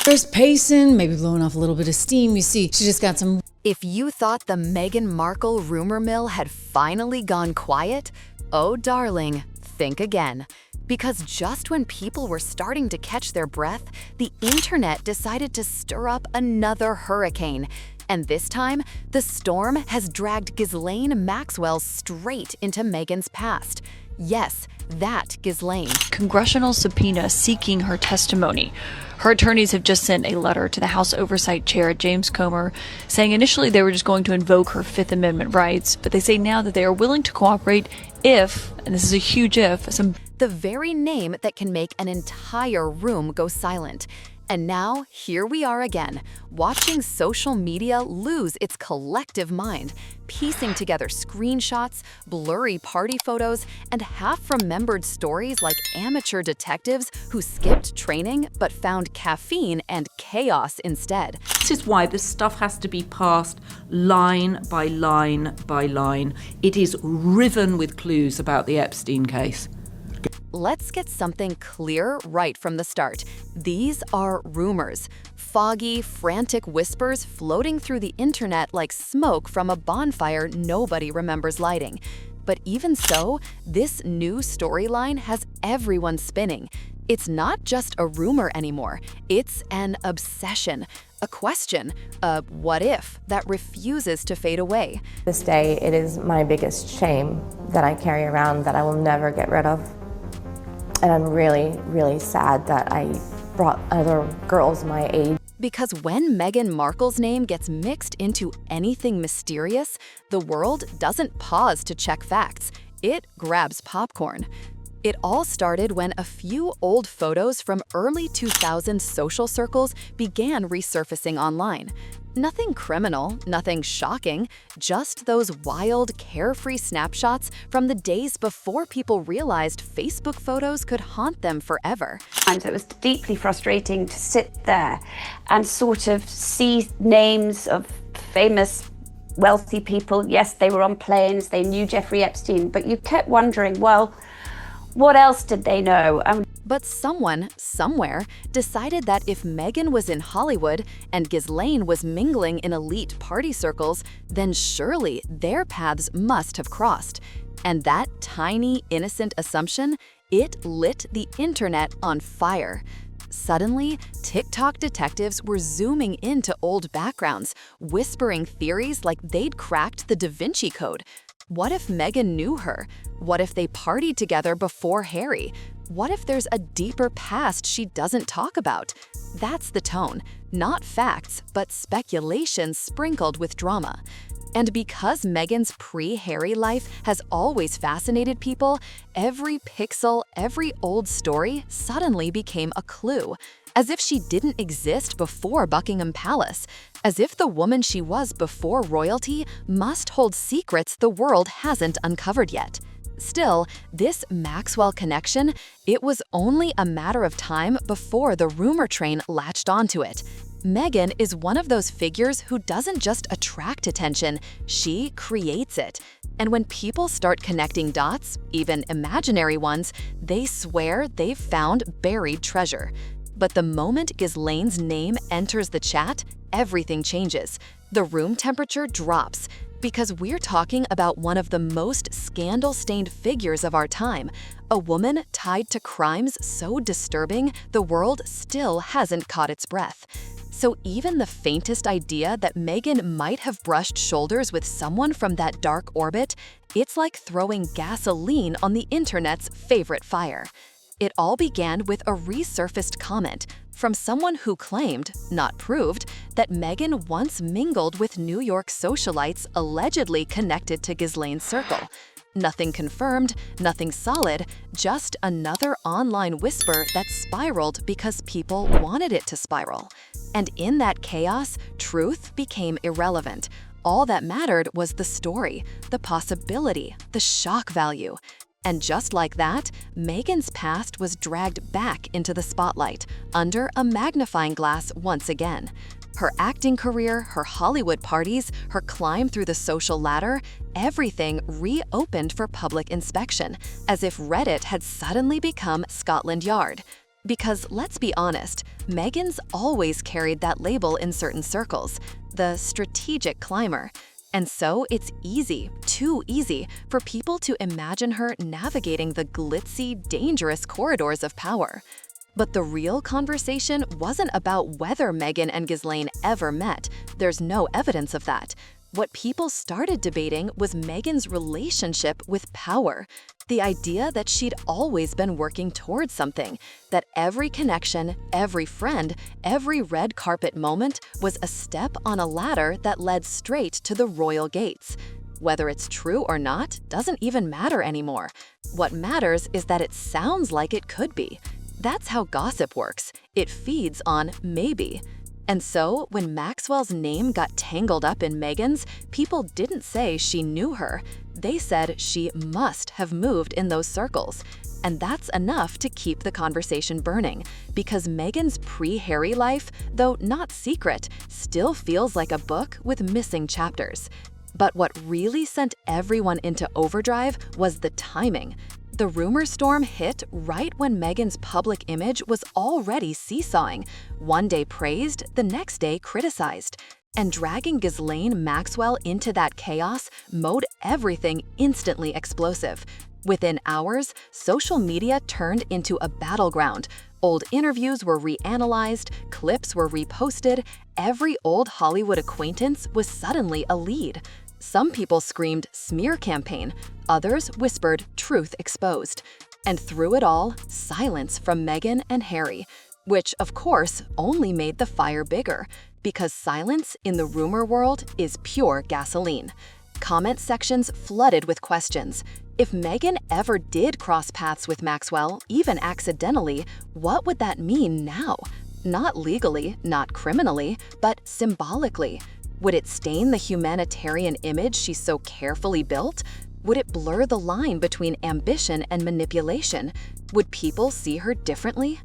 First pacing, maybe blowing off a little bit of steam. You see, she just got some. If you thought the Meghan Markle rumor mill had finally gone quiet, oh darling, think again. Because just when people were starting to catch their breath, the internet decided to stir up another hurricane. And this time, the storm has dragged Ghislaine Maxwell straight into Meghan's past. Yes, that Ghislaine. Congressional subpoena seeking her testimony. Her attorneys have just sent a letter to the House Oversight Chair, James Comer, saying initially they were just going to invoke her Fifth Amendment rights, but they say now that they are willing to cooperate if, and this is a huge if, the very name that can make an entire room go silent. And now, here we are again, watching social media lose its collective mind, piecing together screenshots, blurry party photos, and half-remembered stories like amateur detectives who skipped training but found caffeine and chaos instead. This is why this stuff has to be passed line by line by line. It is riven with clues about the Epstein case. Let's get something clear right from the start. These are rumors. Foggy, frantic whispers floating through the internet like smoke from a bonfire nobody remembers lighting. But even so, this new storyline has everyone spinning. It's not just a rumor anymore. It's an obsession, a question, a what if that refuses to fade away. This day, it is my biggest shame that I carry around that I will never get rid of. And I'm really, really sad that I brought other girls my age. Because when Meghan Markle's name gets mixed into anything mysterious, the world doesn't pause to check facts. It grabs popcorn. It all started when a few old photos from early 2000s social circles began resurfacing online. Nothing criminal, nothing shocking, just those wild, carefree snapshots from the days before people realized Facebook photos could haunt them forever. And it was deeply frustrating to sit there and sort of see names of famous, wealthy people. Yes, they were on planes, they knew Jeffrey Epstein, but you kept wondering, well, what else did they know? But someone, somewhere, decided that if Meghan was in Hollywood and Ghislaine was mingling in elite party circles, then surely their paths must have crossed. And that tiny, innocent assumption, it lit the internet on fire. Suddenly, TikTok detectives were zooming into old backgrounds, whispering theories like they'd cracked the Da Vinci Code. What if Meghan knew her? What if they partied together before Harry? What if there's a deeper past she doesn't talk about? That's the tone. Not facts, but speculation sprinkled with drama. And because Meghan's pre-Harry life has always fascinated people, every pixel, every old story suddenly became a clue. As if she didn't exist before Buckingham Palace. As if the woman she was before royalty must hold secrets the world hasn't uncovered yet. Still, this Maxwell connection, it was only a matter of time before the rumor train latched onto it. Meghan is one of those figures who doesn't just attract attention, she creates it. And when people start connecting dots, even imaginary ones, they swear they've found buried treasure. But the moment Ghislaine's name enters the chat, everything changes. The room temperature drops. Because we're talking about one of the most scandal-stained figures of our time, a woman tied to crimes so disturbing the world still hasn't caught its breath. So even the faintest idea that Meghan might have brushed shoulders with someone from that dark orbit, it's like throwing gasoline on the internet's favorite fire. It all began with a resurfaced comment from someone who claimed, not proved, that Meghan once mingled with New York socialites allegedly connected to Ghislaine's circle. Nothing confirmed, nothing solid, just another online whisper that spiraled because people wanted it to spiral. And in that chaos, truth became irrelevant. All that mattered was the story, the possibility, the shock value. And just like that, Meghan's past was dragged back into the spotlight, under a magnifying glass once again. Her acting career, her Hollywood parties, her climb through the social ladder, everything reopened for public inspection, as if Reddit had suddenly become Scotland Yard. Because let's be honest, Meghan's always carried that label in certain circles, the strategic climber. And so it's easy, too easy, for people to imagine her navigating the glitzy, dangerous corridors of power. But the real conversation wasn't about whether Meghan and Ghislaine ever met. There's no evidence of that. What people started debating was Meghan's relationship with power. The idea that she'd always been working towards something, that every connection, every friend, every red carpet moment was a step on a ladder that led straight to the royal gates. Whether it's true or not doesn't even matter anymore. What matters is that it sounds like it could be. That's how gossip works. It feeds on maybe. And so, when Maxwell's name got tangled up in Meghan's, people didn't say she knew her. They said she must have moved in those circles. And that's enough to keep the conversation burning, because Meghan's pre-Harry life, though not secret, still feels like a book with missing chapters. But what really sent everyone into overdrive was the timing. The rumor storm hit right when Meghan's public image was already seesawing. One day praised, the next day criticized. And dragging Ghislaine Maxwell into that chaos made everything instantly explosive. Within hours, social media turned into a battleground. Old interviews were reanalyzed, clips were reposted, every old Hollywood acquaintance was suddenly a lead. Some people screamed smear campaign, others whispered truth exposed. And through it all, silence from Meghan and Harry, which of course only made the fire bigger, because silence in the rumor world is pure gasoline. Comment sections flooded with questions. If Meghan ever did cross paths with Maxwell, even accidentally, what would that mean now? Not legally, not criminally, but symbolically. Would it stain the humanitarian image she so carefully built? Would it blur the line between ambition and manipulation? Would people see her differently?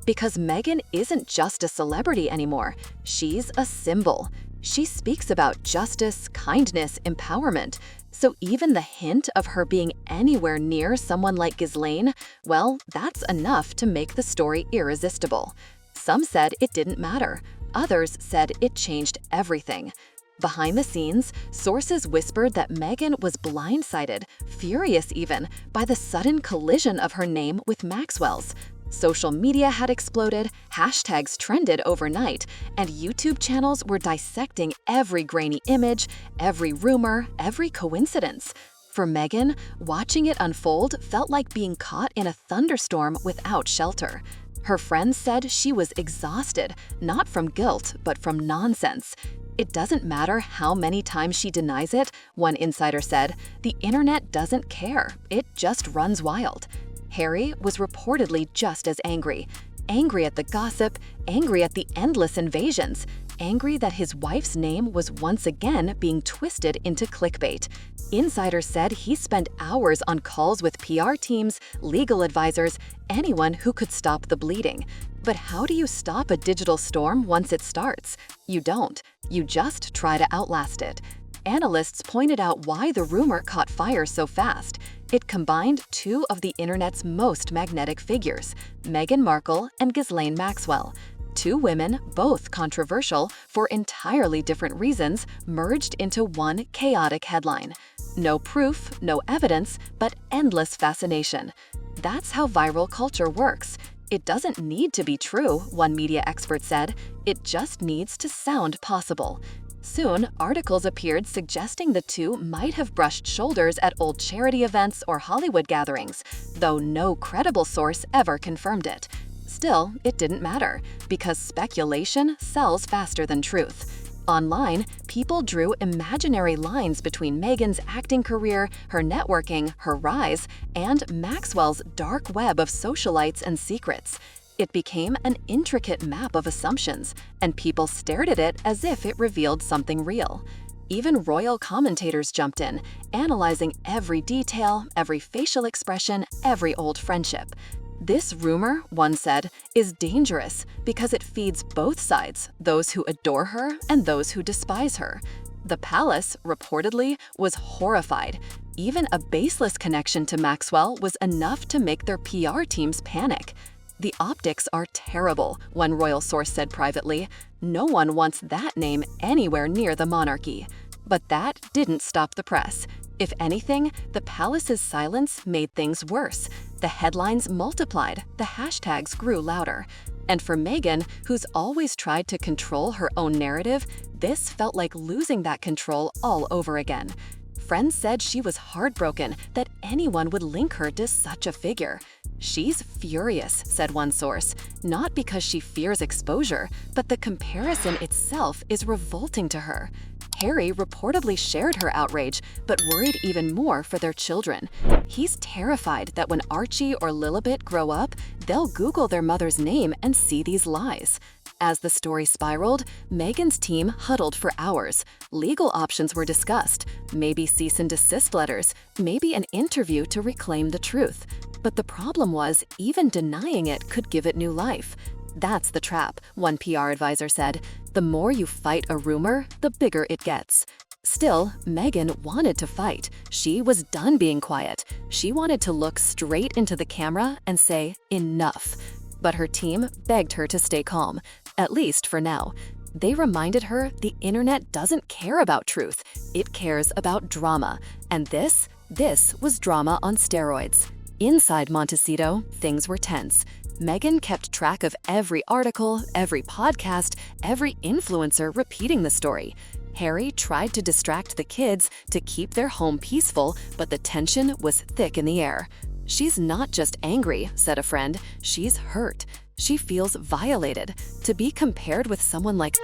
Because Meghan isn't just a celebrity anymore. She's a symbol. She speaks about justice, kindness, empowerment. So even the hint of her being anywhere near someone like Ghislaine, well, that's enough to make the story irresistible. Some said it didn't matter. Others said it changed everything. Behind the scenes, sources whispered that Meghan was blindsided, furious even, by the sudden collision of her name with Maxwell's. Social media had exploded, hashtags trended overnight, and YouTube channels were dissecting every grainy image, every rumor, every coincidence. For Meghan, watching it unfold felt like being caught in a thunderstorm without shelter. Her friends said she was exhausted, not from guilt, but from nonsense. It doesn't matter how many times she denies it, one insider said, the internet doesn't care, it just runs wild. Harry was reportedly just as angry. Angry at the gossip, angry at the endless invasions, angry that his wife's name was once again being twisted into clickbait. Insiders said he spent hours on calls with PR teams, legal advisors, anyone who could stop the bleeding. But how do you stop a digital storm once it starts? You don't. You just try to outlast it. Analysts pointed out why the rumor caught fire so fast. It combined two of the internet's most magnetic figures, Meghan Markle and Ghislaine Maxwell. Two women, both controversial for entirely different reasons, merged into one chaotic headline. No proof, no evidence, but endless fascination. That's how viral culture works. It doesn't need to be true, one media expert said. It just needs to sound possible. Soon, articles appeared suggesting the two might have brushed shoulders at old charity events or Hollywood gatherings, though no credible source ever confirmed it. Still, it didn't matter, because speculation sells faster than truth. Online, people drew imaginary lines between Meghan's acting career, her networking, her rise, and Maxwell's dark web of socialites and secrets. It became an intricate map of assumptions, and people stared at it as if it revealed something real. Even royal commentators jumped in, analyzing every detail, every facial expression, every old friendship. This rumor, one said, is dangerous because it feeds both sides, those who adore her and those who despise her. The palace, reportedly, was horrified. Even a baseless connection to Maxwell was enough to make their PR teams panic. "The optics are terrible," one royal source said privately. "No one wants that name anywhere near the monarchy." But that didn't stop the press. If anything, the palace's silence made things worse. The headlines multiplied, the hashtags grew louder. And for Meghan, who's always tried to control her own narrative, this felt like losing that control all over again. Friends said she was heartbroken that anyone would link her to such a figure. "She's furious," said one source, "not because she fears exposure, but the comparison itself is revolting to her." Harry reportedly shared her outrage, but worried even more for their children. He's terrified that when Archie or Lilibet grow up, they'll Google their mother's name and see these lies. As the story spiraled, Meghan's team huddled for hours. Legal options were discussed, maybe cease and desist letters, maybe an interview to reclaim the truth. But the problem was, even denying it could give it new life. "That's the trap," one PR advisor said. "The more you fight a rumor, the bigger it gets." Still, Meghan wanted to fight. She was done being quiet. She wanted to look straight into the camera and say, "Enough." But her team begged her to stay calm, at least for now. They reminded her the internet doesn't care about truth. It cares about drama. And this was drama on steroids. Inside Montecito, things were tense. Meghan kept track of every article, every podcast, every influencer repeating the story. Harry tried to distract the kids to keep their home peaceful, but the tension was thick in the air. "She's not just angry," said a friend. "She's hurt. She feels violated. To be compared with someone like